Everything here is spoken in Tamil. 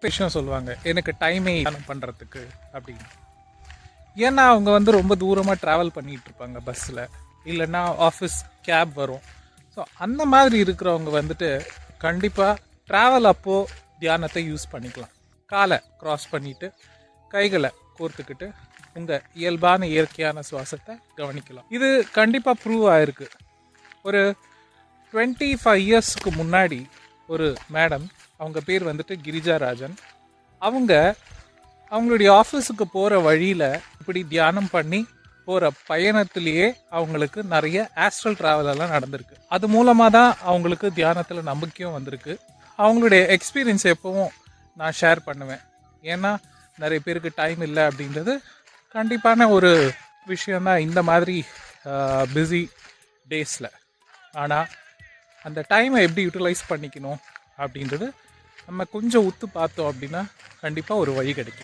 விஷயம் சொல்லுவாங்க, எனக்கு டைமே தியானம் பண்ணுறதுக்கு அப்படின்னு. ஏன்னா அவங்க வந்து ரொம்ப தூரமாக ட்ராவல் பண்ணிகிட்டு இருப்பாங்க பஸ்ஸில், இல்லைன்னா ஆஃபீஸ் கேப் வரும். ஸோ அந்த மாதிரி இருக்கிறவங்க வந்துட்டு கண்டிப்பாக ட்ராவல் அப்போது தியானத்தை யூஸ் பண்ணிக்கலாம். காலை க்ராஸ் பண்ணிவிட்டு கைகளை கோர்த்துக்கிட்டு உங்கள் இயல்பான இயற்கையான சுவாசத்தை கவனிக்கலாம். இது கண்டிப்பாக ப்ரூவ் ஆகிருக்கு. ஒரு 25 இயர்ஸ்க்கு முன்னாடி ஒரு மேடம், அவங்க பேர் வந்துட்டு கிரிஜா ராஜன், அவங்களுடைய ஆஃபீஸுக்கு போகிற வழியில் இப்படி தியானம் பண்ணி போகிற பயணத்திலேயே அவங்களுக்கு நிறைய ஆஸ்ட்ரல் ட்ராவல் எல்லாம் நடந்திருக்கு. அது மூலமாக தான் அவங்களுக்கு தியானத்தில் நம்பிக்கையும் வந்திருக்கு. அவங்களுடைய எக்ஸ்பீரியன்ஸ் எப்பவும் நான் ஷேர் பண்ணுவேன். ஏன்னா நிறைய பேருக்கு டைம் இல்லை அப்படின்றது கண்டிப்பான ஒரு விஷயந்தான் இந்த மாதிரி பிஸி டேஸில். ஆனால் அந்த டைமை எப்படி யூட்டிலைஸ் பண்ணிக்கணும் அப்படின்றது நம்ம கொஞ்சம் உத்து பார்த்தோம் அப்படின்னா கண்டிப்பாக ஒரு வழி கிடைக்கும்.